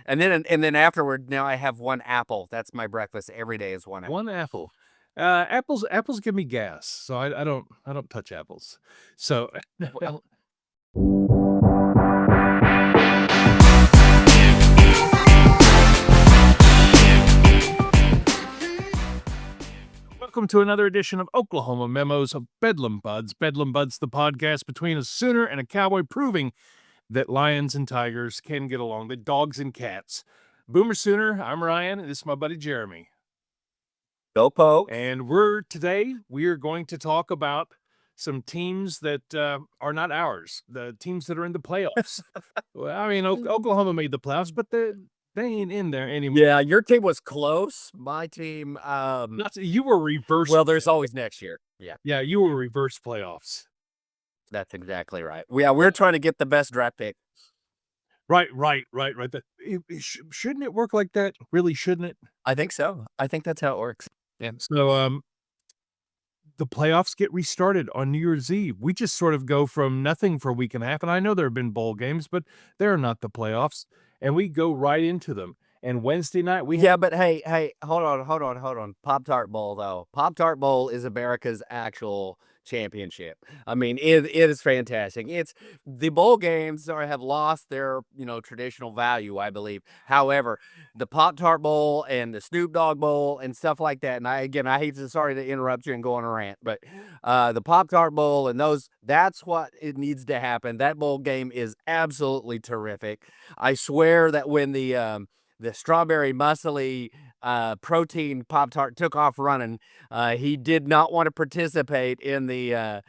And then afterward, now I have one apple. That's my breakfast every day is one apple. One apple. Apples give me gas, so I don't touch apples. So Well, welcome to another edition of Oklahoma Memos of Bedlam Buds. Bedlam Buds, the podcast between a Sooner and a Cowboy, proving that lions and tigers can get along, that dogs and cats. Boomer Sooner, I'm Ryan, and this is my buddy Jeremy. go Pokes. And today we are going to talk about some teams that are not ours, the teams that are in the playoffs. Well, I mean, Oklahoma made the playoffs, but they ain't in there anymore. Yeah, your team was close. My team, You were reverse. well, there's always next year. Yeah, you were reverse playoffs. That's exactly right. We're trying to get the best draft pick. Right. Shouldn't it work like that? Really, shouldn't it? I think so. I think that's how it works. Yeah. So, the playoffs get restarted on New Year's Eve. We just sort of go from nothing for a week and a half, and I know there have been bowl games, but they're not the playoffs, and we go right into them. And Wednesday night, Yeah, but hey, hold on. Pop-Tart Bowl, though. Pop-Tart Bowl is America's actual championship. I mean, it is fantastic. It's the bowl games have lost their, traditional value, I believe. However, the Pop-Tart Bowl and the Snoop Dogg Bowl and stuff like that, and sorry to interrupt you and go on a rant, but the Pop-Tart Bowl and that's what it needs to happen. That bowl game is absolutely terrific. I swear that when the strawberry muscly protein Pop-Tart took off running, he did not want to participate in the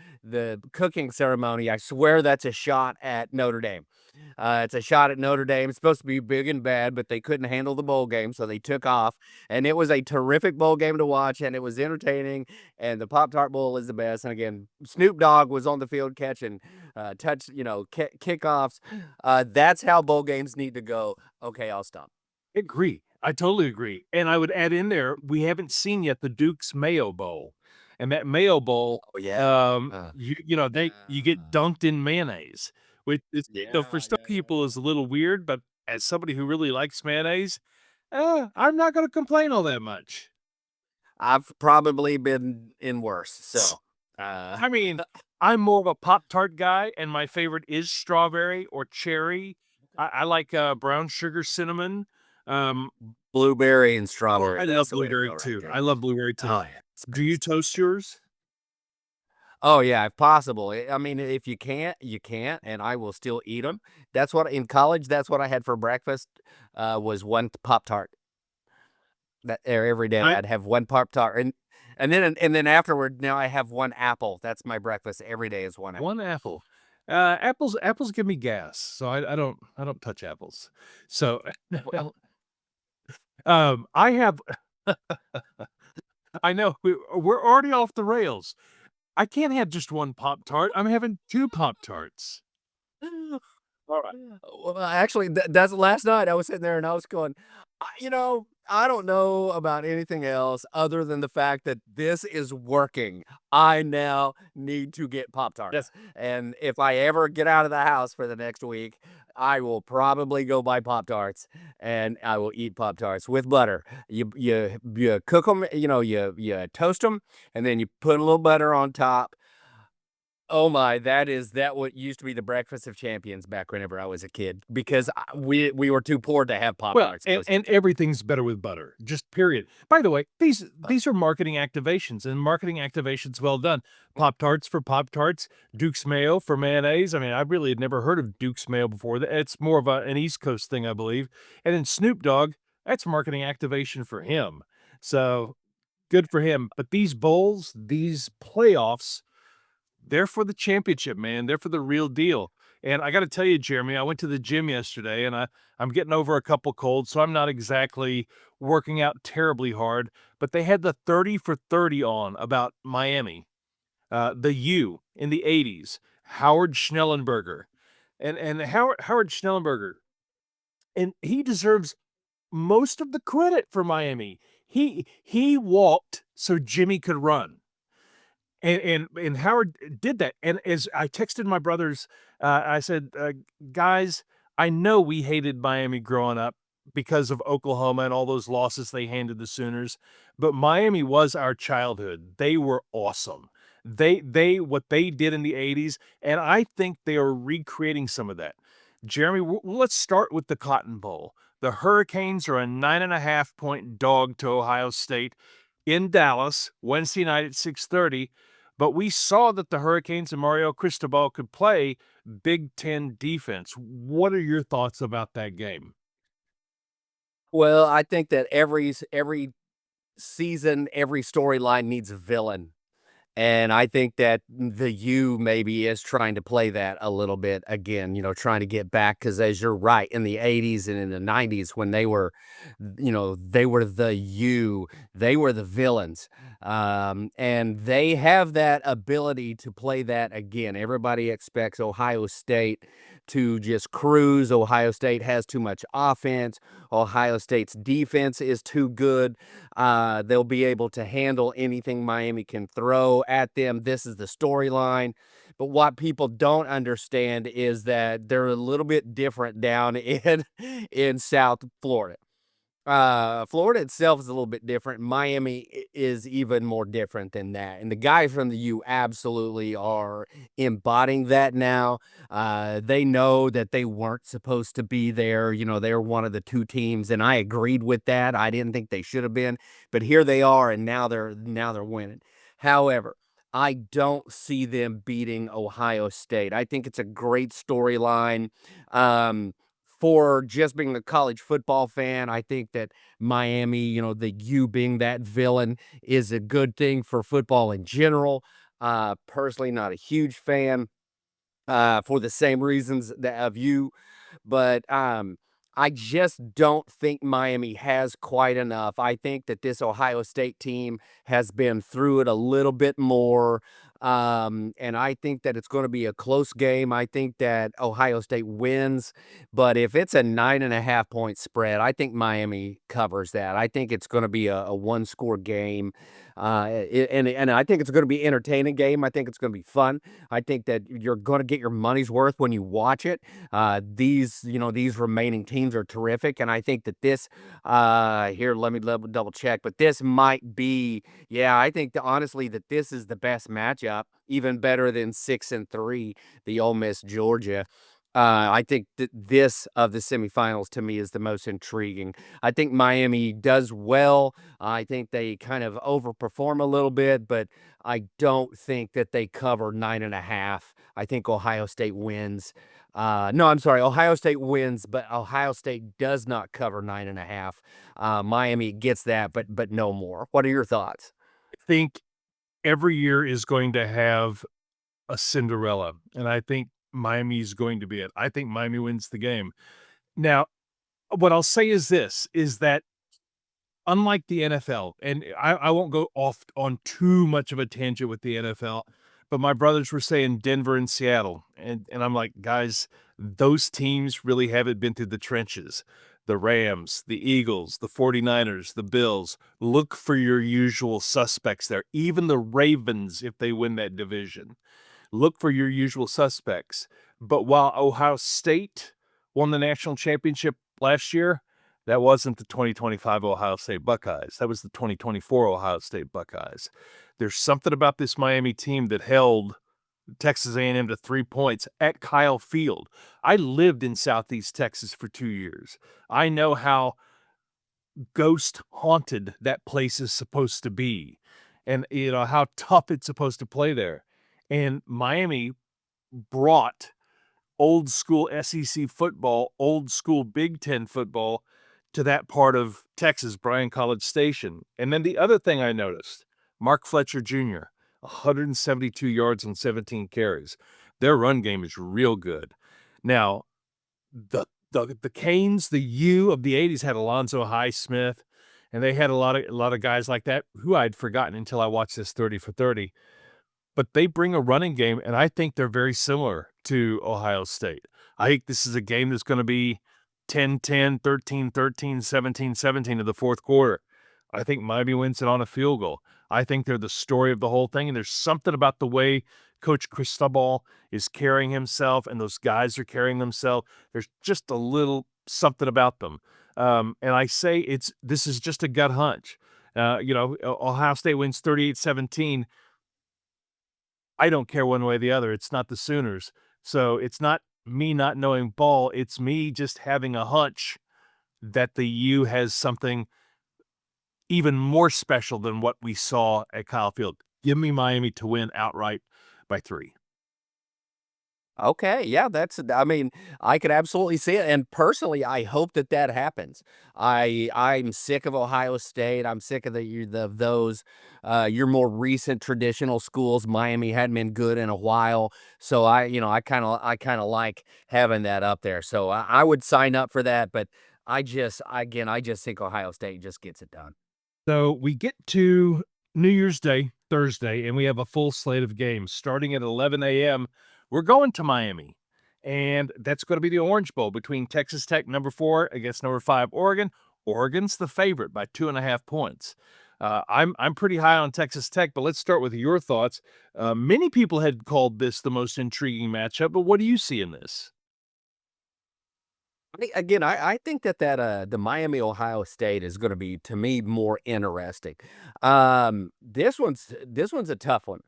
cooking ceremony. I swear that's a shot at Notre Dame. It's a shot at Notre Dame. It's supposed to be big and bad, but they couldn't handle the bowl game, so they took off. And it was a terrific bowl game to watch, and it was entertaining. And the Pop-Tart Bowl is the best. And again, Snoop Dogg was on the field catching kickoffs. That's how bowl games need to go. Okay, I'll stop. agree. I totally agree. And I would add in there, we haven't seen yet the Duke's Mayo Bowl. And that Mayo Bowl, Oh yeah. you get dunked in mayonnaise, which is, for some people is a little weird, but as somebody who really likes mayonnaise, I'm not going to complain all that much. I've probably been in worse. So, I mean, I'm more of a Pop-Tart guy, and my favorite is strawberry or cherry. I like brown sugar cinnamon. blueberry and strawberry. I love That's the way to blueberry go right too. there. I love blueberry too. Oh yeah. Do you toast yours? Oh yeah, if possible. I mean, if you can't, you can't, and I will still eat them. That's what in college. That's what I had for breakfast. Was one Pop Tart. Every day I I'd have one Pop Tart, and then afterward, now I have one apple. That's my breakfast every day is one apple. One apple. Apples give me gas, so I don't touch apples. So, Well, I have I know we're already off the rails. I can't have just one Pop-Tart. I'm having 2 Pop-Tarts. All right. Well, actually, that's last night. I was sitting there and I was going, I don't know about anything else other than the fact that this is working. I now need to get Pop Tarts. And if I ever get out of the house for the next week, I will probably go buy Pop Tarts and I will eat Pop Tarts with butter. You cook them, you toast them, and then you put a little butter on top. Oh my, that what used to be the breakfast of champions back whenever I was a kid because we were too poor to have Pop Well, Tarts. and everything's better with butter, just period. By the way, these are marketing activations, and marketing activations well done. Pop-Tarts for Pop-Tarts, Duke's Mayo for mayonnaise. I mean, I really had never heard of Duke's Mayo before. It's more of an East Coast thing, I believe. And then Snoop Dogg, that's marketing activation for him. So good for him. But these bowls, these playoffs, they're for the championship, man. They're for the real deal. And I got to tell you, Jeremy, I went to the gym yesterday and I'm getting over a couple colds, so I'm not exactly working out terribly hard. But they had the 30 for 30 on about Miami, the U in the 80s, Howard Schnellenberger. And Howard Schnellenberger, and he deserves most of the credit for Miami. He walked so Jimmy could run. And Howard did that. And as I texted my brothers, I said, guys, I know we hated Miami growing up, because of Oklahoma and all those losses they handed the Sooners, but Miami was our childhood. They were awesome. They what they did in the '80s, and I think they are recreating some of that. Jeremy, let's start with the Cotton Bowl. The Hurricanes are a 9.5-point dog to Ohio State in Dallas Wednesday night at 6:30. But we saw that the Hurricanes and Mario Cristobal could play Big Ten defense. What are your thoughts about that game? Well, I think that every season, every storyline needs a villain. And I think that the U maybe is trying to play that a little bit again, trying to get back because as you're right, in the '80s and in the '90s when they were the U, they were the villains. And they have that ability to play that again. Everybody expects Ohio State to just cruise. Ohio State has too much offense. Ohio State's defense is too good. They'll be able to handle anything Miami can throw at them. This is the storyline. But what people don't understand is that they're a little bit different down in South Florida. Florida itself is a little bit different. Miami is even more different than that. And the guys from the U absolutely are embodying that now. They know that they weren't supposed to be there. They're one of the two teams, and I agreed with that. I didn't think they should have been, but here they are, and now they're winning. However, I don't see them beating Ohio State. I think it's a great storyline. Um, for just being a college football fan, I think that Miami, the U being that villain is a good thing for football in general. Personally, not a huge fan for the same reasons that of you, but I just don't think Miami has quite enough. I think that this Ohio State team has been through it a little bit more. And I think that it's going to be a close game. I think that Ohio State wins, but if it's a 9.5 point spread, I think Miami covers that. I think it's going to be a one score game. And I think it's going to be an entertaining game. I think it's going to be fun. I think that you're going to get your money's worth when you watch it. These remaining teams are terrific, and I think that this here, let me double check, but this might be, yeah, I think honestly that this is the best matchup, even better than 6-3, the Ole Miss Georgia. I think that this of the semifinals to me is the most intriguing. I think Miami does well. I think they kind of overperform a little bit, but I don't think that they cover 9.5. I think Ohio State wins. No, I'm sorry. Ohio State wins, but Ohio State does not cover 9.5. Miami gets that, but no more. What are your thoughts? I think every year is going to have a Cinderella, and I think Miami's going to be it. I think Miami wins the game. Now, what I'll say is this, is that unlike the NFL, and I won't go off on too much of a tangent with the NFL, but my brothers were saying Denver and Seattle, and I'm like, guys, those teams really haven't been through the trenches. The Rams, the Eagles, the 49ers, the Bills, look for your usual suspects there. Even the Ravens, if they win that division, look for your usual suspects. But while Ohio State won the national championship last year, that wasn't the 2025 Ohio State Buckeyes. That was the 2024 Ohio State Buckeyes. There's something about this Miami team that held Texas A&M to 3 points at Kyle Field. I lived in Southeast Texas for 2 years. I know how ghost haunted that place is supposed to be, and how tough it's supposed to play there. And Miami brought old school SEC football, old school Big Ten football to that part of Texas, Bryan College Station. And then the other thing I noticed, Mark Fletcher Jr., 172 yards on 17 carries. Their run game is real good. Now, the Canes, the U of the '80s had Alonzo Highsmith, and they had a lot of guys like that who I'd forgotten until I watched this 30 for 30. But they bring a running game, and I think they're very similar to Ohio State. I think this is a game that's gonna be 10-10, 13-13, 17-17 in the fourth quarter. I think Miami wins it on a field goal. I think they're the story of the whole thing, and there's something about the way Coach Cristobal is carrying himself and those guys are carrying themselves. There's just a little something about them. And I say this is just a gut hunch. Ohio State wins 38-17. I don't care one way or the other. It's not the Sooners. So it's not me not knowing ball. It's me just having a hunch that the U has something even more special than what we saw at Kyle Field. Give me Miami to win outright by 3. Okay, yeah, I mean, I could absolutely see it, and personally, I hope that that happens. I'm sick of Ohio State. I'm sick of those your more recent traditional schools. Miami hadn't been good in a while, so I kind of like having that up there. So I would sign up for that, but I just think Ohio State just gets it done. So we get to New Year's Day, Thursday, and we have a full slate of games starting at 11 a.m. We're going to Miami, and that's going to be the Orange Bowl between Texas Tech, number 4, against number 5, Oregon. Oregon's the favorite by 2.5 points. I'm pretty high on Texas Tech, but let's start with your thoughts. Many people had called this the most intriguing matchup, but what do you see in this? I think the Miami Ohio State is going to be to me more interesting. This one's a tough one.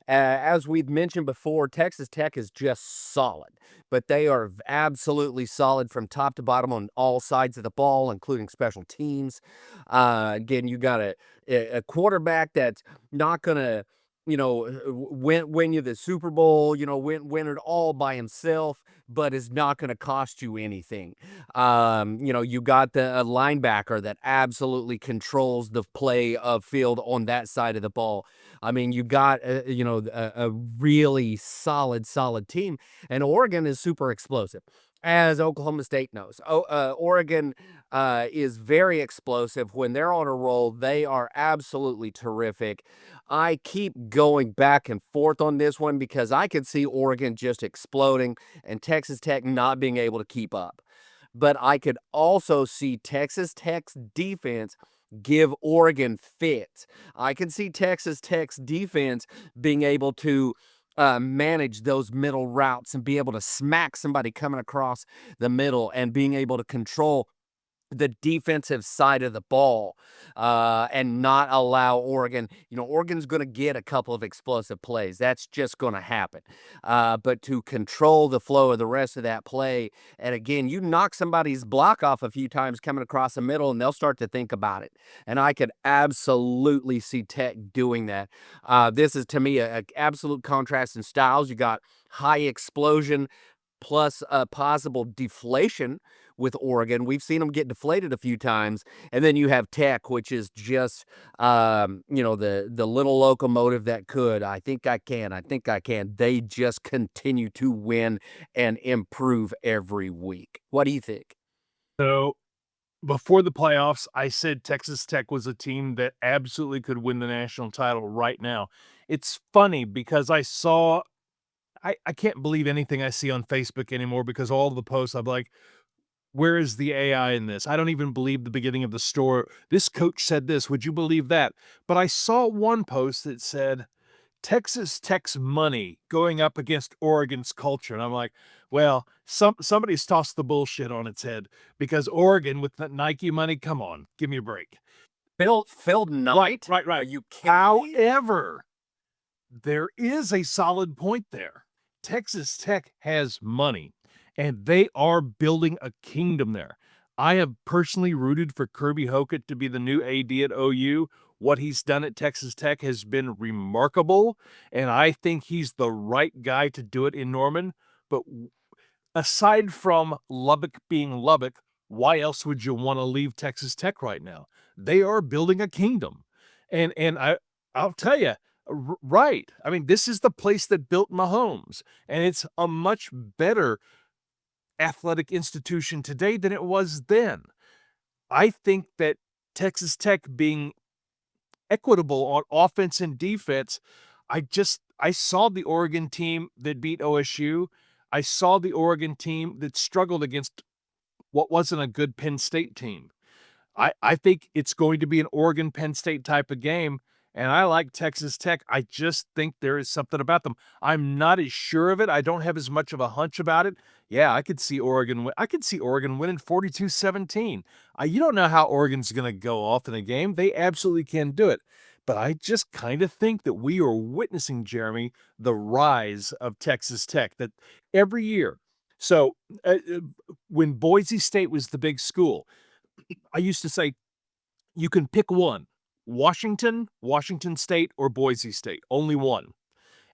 As we've mentioned before, Texas Tech is just solid, but they are absolutely solid from top to bottom on all sides of the ball, including special teams. Again, you got a quarterback that's not going to, win you the Super Bowl, win it all by himself, but is not going to cost you anything. You got the linebacker that absolutely controls the play of field on that side of the ball. I mean, you got a really solid team, and Oregon is super explosive, as Oklahoma State knows. Oregon is very explosive when they're on a roll. They are absolutely terrific. I keep going back and forth on this one because I could see Oregon just exploding and Texas Tech not being able to keep up. But I could also see Texas Tech's defense give Oregon fits. I can see Texas Tech's defense being able to manage those middle routes and be able to smack somebody coming across the middle and being able to control the defensive side of the ball and not allow Oregon. Oregon's going to get a couple of explosive plays. That's just going to happen. But to control the flow of the rest of that play, and again, you knock somebody's block off a few times coming across the middle, and they'll start to think about it. And I could absolutely see Tech doing that. This is to me a absolute contrast in styles. You got high explosion plus possible deflation with Oregon. We've seen them get deflated a few times, and then you have Tech, which is just the little locomotive that could. I think I can. I think I can. They just continue to win and improve every week. What do you think? So before the playoffs, I said Texas Tech was a team that absolutely could win the national title right now. It's funny because I can't believe anything I see on Facebook anymore because all the posts I'm like, where is the AI in this? I don't even believe the beginning of the story. This coach said this. Would you believe that? But I saw one post that said Texas Tech's money going up against Oregon's culture. And I'm like, well, somebody's tossed the bullshit on its head because Oregon with that Nike money, come on, give me a break. Phil Knight? Are Right. you kidding me? However, there is a solid point there. Texas Tech has money, and they are building a kingdom there. I have personally rooted for Kirby Hocutt to be the new AD at OU. What he's done at Texas Tech has been remarkable, and I think he's the right guy to do it in Norman. But aside from Lubbock being Lubbock, why else would you want to leave Texas Tech right now? They are building a kingdom. And I'll tell you, right. I mean, this is the place that built Mahomes, and it's a much better athletic institution today than it was then. I think that Texas Tech being equitable on offense and defense, I saw the Oregon team that beat OSU. I saw the Oregon team that struggled against what wasn't a good Penn State team. I think it's going to be an Oregon Penn State type of game. and I like Texas Tech. I just think there is something about them. I'm not as sure of it. I don't have as much of a hunch about it. Yeah, I could see Oregon winning 42-17. You don't know how Oregon's going to go off in the game. They absolutely can do it. But I just kind of think that we are witnessing, Jeremy, the rise of Texas Tech that every year. So, when Boise State was the big school, I used to say you can pick one: Washington, Washington State, or Boise State. Only one.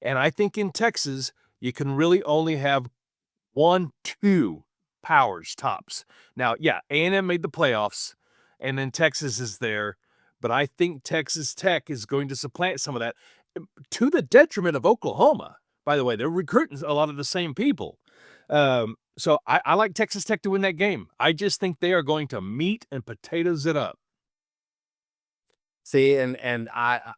And I think in Texas, you can really only have 1, 2 powers tops. Now, yeah, A&M made the playoffs, and then Texas is there, but I think Texas Tech is going to supplant some of that, to the detriment of Oklahoma. By the way, they're recruiting a lot of the same people. So I like Texas Tech to win that game. I just think they are going to meat and potatoes it up. See, and I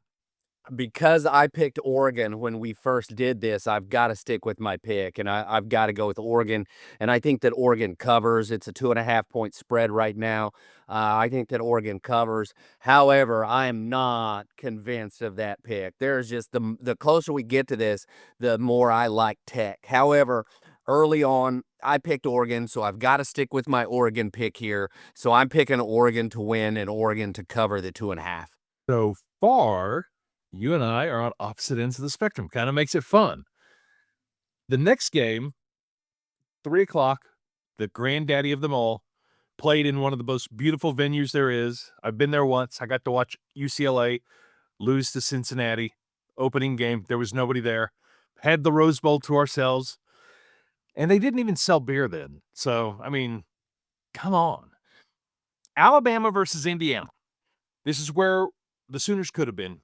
because I picked Oregon when we first did this, I've got to stick with my pick, and I've got to go with Oregon. And I think that Oregon covers. It's a 2.5 point spread right now. I think that Oregon covers. However, I am not convinced of that pick. There's just the closer we get to this, the more I like Tech. However, early on, I picked Oregon, so I've got to stick with my Oregon pick here. So I'm picking Oregon to win and Oregon to cover the 2.5. So far, you and I are on opposite ends of the spectrum. Kind of makes it fun. The next game, 3 o'clock, the granddaddy of them all, played in one of the most beautiful venues there is. I've been there once. I got to watch UCLA lose to Cincinnati. Opening game, there was nobody there. Had the Rose Bowl to ourselves, and they didn't even sell beer then. So, I mean, come on. Alabama versus Indiana. This is where the Sooners could have been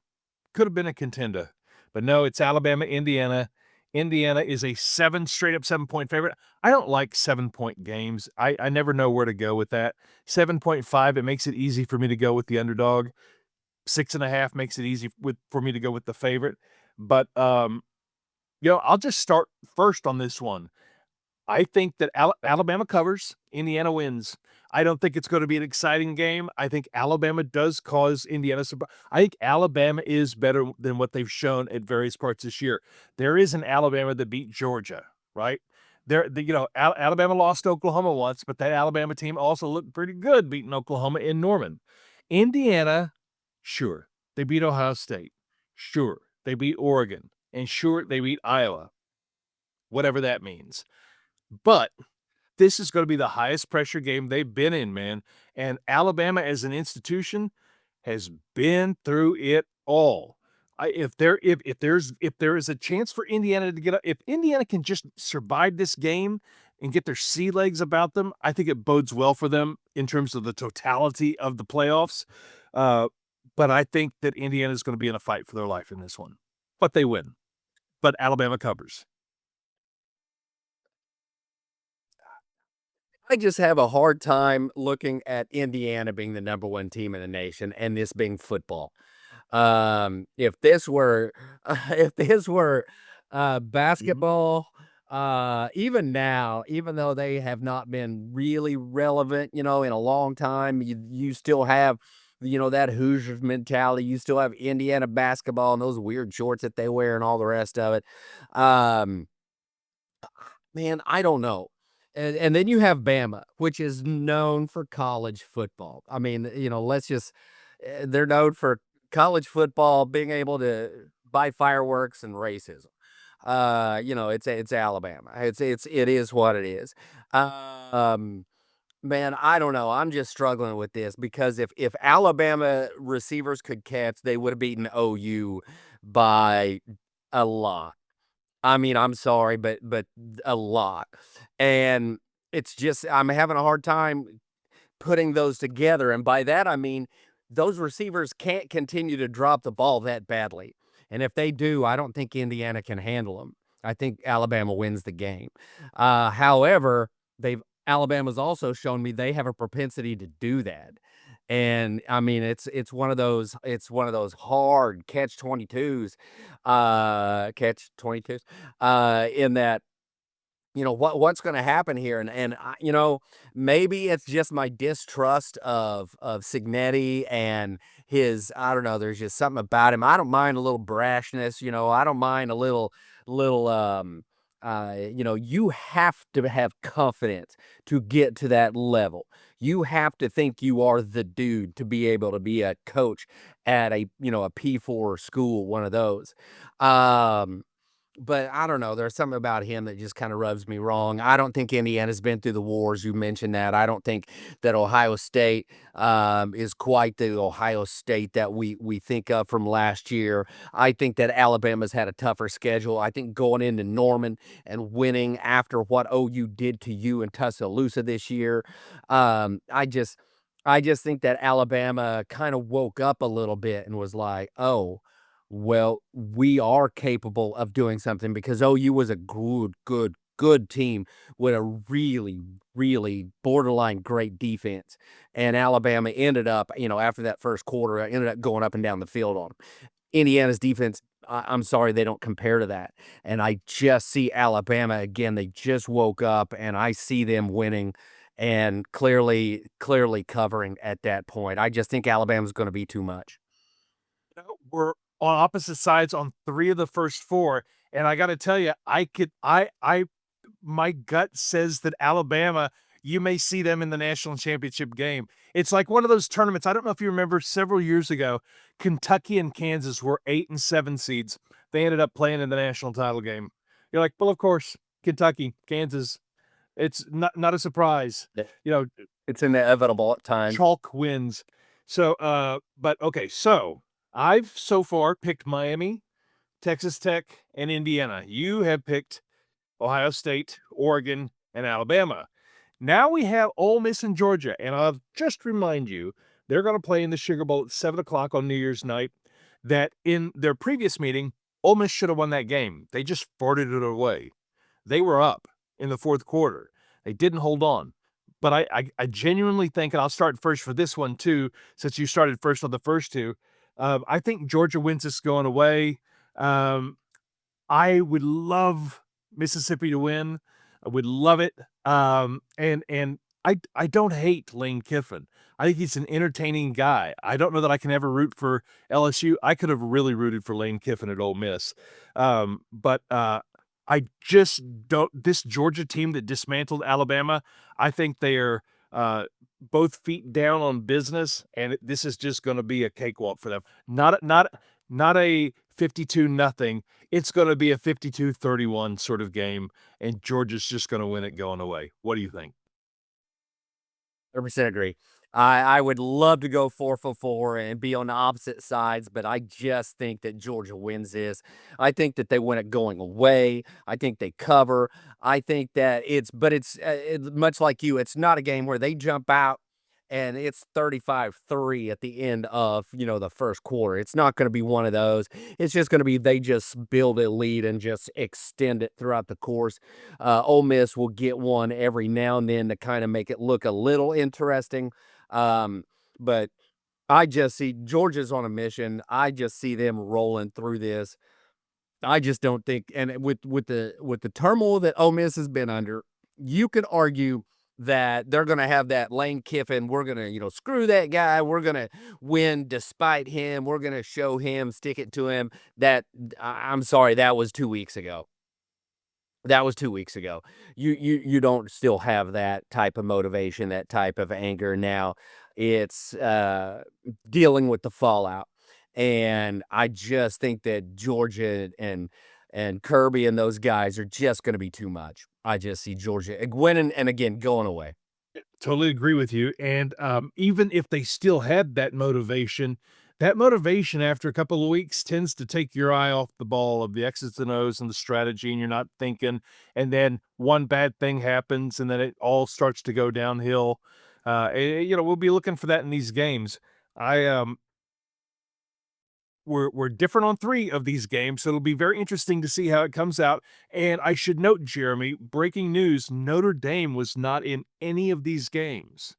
a contender. But no, it's Alabama, Indiana. Indiana is a straight up 7 point favorite. I don't like 7 point games. I never know where to go with that. 7.5, it makes it easy for me to go with the underdog. 6.5 makes it easy for me to go with the favorite. But I'll just start first on this one. I think that Alabama covers, Indiana wins. I don't think it's gonna be an exciting game. I think Alabama does cause Indiana I think Alabama is better than what they've shown at various parts this year. There is an Alabama that beat Georgia, right? Alabama lost to Oklahoma once, but that Alabama team also looked pretty good beating Oklahoma in Norman. Indiana, sure, they beat Ohio State. Sure, they beat Oregon. And sure, they beat Iowa, whatever that means. But this is gonna be the highest pressure game they've been in, man, and Alabama as an institution has been through it all. If there is a chance for Indiana to get up, if Indiana can just survive this game and get their sea legs about them, I think it bodes well for them in terms of the totality of the playoffs. Uh, but I think that Indiana is gonna be in a fight for their life in this one. But they win. But Alabama covers. I just have a hard time looking at Indiana being the number one team in the nation and this being football. If this were, if this were Mhm. basketball, even now, even though they have not been really relevant, in a long time, you still have, that Hoosiers mentality. You still have Indiana basketball and those weird shorts that they wear and all the rest of it. Um, Man, I don't know. And then you have Bama, which is known for college football. I mean, let's just they're known for college football being able to buy fireworks and racism. It's Alabama. It is what it is. Um, Man, I don't know. I'm just struggling with this because if Alabama receivers could catch, they would have beaten OU by a lot. I mean, I'm sorry, but a lot. And it's just I'm having a hard time putting those together, and by that, I mean, those receivers can't continue to drop the ball that badly, and if they do, I don't think Indiana can handle them. I think Alabama wins the game. However, they've Alabama's also shown me they have a propensity to do that, and, I mean, it's one of those hard catch 22s, in that what's going to happen here, and maybe it's just my distrust of Signetti and his. I don't know. There's just something about him. I don't mind a little brashness. I don't mind a little. You have to have confidence to get to that level. You have to think you are the dude to be able to be a coach at a P4 school, one of those. Um, but I don't know, there's something about him that just kinda rubs me wrong. I don't think Indiana's been through the wars, you mentioned that. I don't think that Ohio State, is quite the Ohio State that we think of from last year. I think that Alabama's had a tougher schedule. I think going into Norman and winning after what OU did to you in Tuscaloosa this year, I just think that Alabama kinda woke up a little bit and was like, "Oh, well, we are capable of doing something," because OU was a good team with a really, really borderline great defense, and Alabama ended up, after that first quarter, ended up going up and down the field on 'em. Indiana's defense, I'm sorry, they don't compare to that, and I just see Alabama again, they just woke up, and I see them winning and clearly covering at that point. I just think Alabama's gonna be too much. We're on opposite sides on 3 of the first 4, and I gotta tell you, I could I my gut says that Alabama, you may see them in the national championship game. It's like one of those tournaments. I don't know if you remember several years ago, Kentucky and Kansas were 8 and 7 seeds. They ended up playing in the national title game. You're like, well, of course, Kentucky, Kansas. It's not a surprise. Yeah. You know, It's inevitable at times. chalk wins. So, but okay, so I've so far picked Miami, Texas Tech, and Indiana. You have picked Ohio State, Oregon, and Alabama. Now we have Ole Miss and Georgia, and I'll just remind you, they're going to play in the Sugar Bowl at 7 o'clock on New Year's night. That in their previous meeting, Ole Miss should have won that game. They just farted it away. They were up in the fourth quarter. They didn't hold on. But I genuinely think, and I'll start first for this one too, since you started first on the first two. I think Georgia wins this going away. Um, I would love Mississippi to win. I would love it. And I don't hate Lane Kiffin. I think he's an entertaining guy. I don't know that I can ever root for LSU. I could have really rooted for Lane Kiffin at Ole Miss. But I just don't this Georgia team that dismantled Alabama, I think they are both feet down on business, and this is just gonna be a cakewalk for them. Not a 52 nothing. It's gonna be a 52-31 sort of game, and Georgia's just gonna win it going away. What do you think? 100% agree. I would love to go 4 for 4 and be on the opposite sides, but I just think that Georgia wins this. I think that they win it going away. I think they cover. I think that it's much like you. It's not a game where they jump out and it's 35-3 at the end of, the first quarter. It's not going to be one of those. It's just going to be they just build a lead and just extend it throughout the course. Ole Miss will get one every now and then to kind of make it look a little interesting. But I just see Georgia's on a mission. I just see them rolling through this. I just don't think, and with the turmoil that Ole Miss has been under, you could argue that they're going to have that Lane Kiffin. We're going to, screw that guy. We're going to win despite him. We're going to show him, stick it to him. I'm sorry, that was 2 weeks ago. That was 2 weeks ago. You don't still have that type of motivation, that type of anger now. It's, dealing with the fallout, and I just think that Georgia and Kirby and those guys are just gonna be too much. I just see Georgia, winning and again, going away. Totally agree with you, and, even if they still had that motivation after a couple of weeks tends to take your eye off the ball of the X's and O's and the strategy, and you're not thinking, and then one bad thing happens, and then it all starts to go downhill. We'll be looking for that in these games. I, we're different on 3 of these games, so it'll be very interesting to see how it comes out, and I should note, Jeremy, breaking news, Notre Dame was not in any of these games.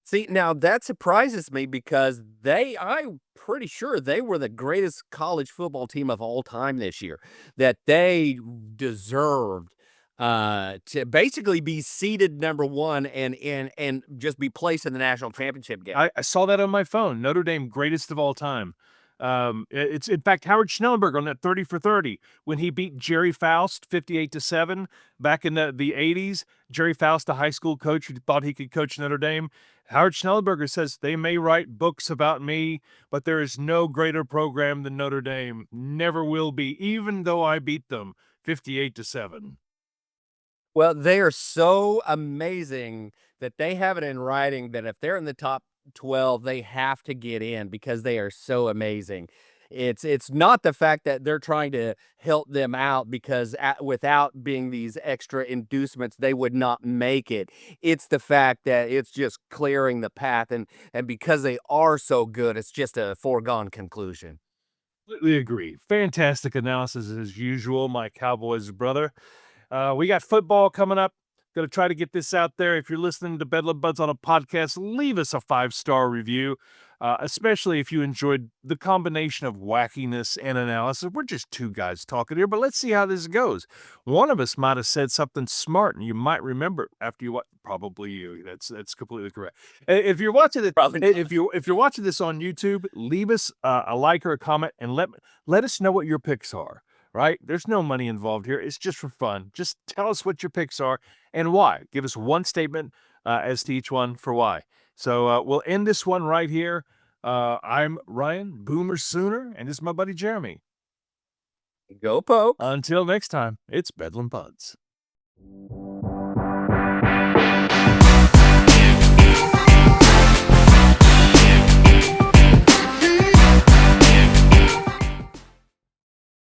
See, now that surprises me because I'm pretty sure they were the greatest college football team of all time this year, that they deserved to basically be seeded number one and just be placed in the national championship game. I saw that on my phone. Notre Dame, greatest of all time. It's in fact Howard Schnellenberger on that 30 for 30 when he beat Jerry Faust 58-7 back in the 80s. Jerry Faust, a high school coach who thought he could coach Notre Dame. Howard Schnellenberger says they may write books about me, but there is no greater program than Notre Dame. Never will be, even though I beat them 58-7. Well, they are so amazing that they have it in writing that if they're in the top 12, they have to get in because they are so amazing. It's not the fact that they're trying to help them out because without being these extra inducements, they would not make it. It's the fact that it's just clearing the path, and because they are so good, it's just a foregone conclusion. Completely agree. Fantastic analysis as usual, my Cowboys brother. We got football coming up. Going to try to get this out there. If you're listening to Bedlam Buds on a podcast, leave us a 5-star review, especially if you enjoyed the combination of wackiness and analysis. We're just two guys talking here, but let's see how this goes. One of us might have said something smart, and you might remember it after you watch. Probably you. That's completely correct. If you're watching it, Probably not. if you're watching this on YouTube, leave us a like or a comment, and let us know what your picks are. Right? There's no money involved here. It's just for fun. Just tell us what your picks are and why. Give us one statement as to each one for why. So we'll end this one right here. I'm Ryan Boomer Sooner, and this is my buddy Jeremy. Go Poke. Until next time, it's Bedlam Buds.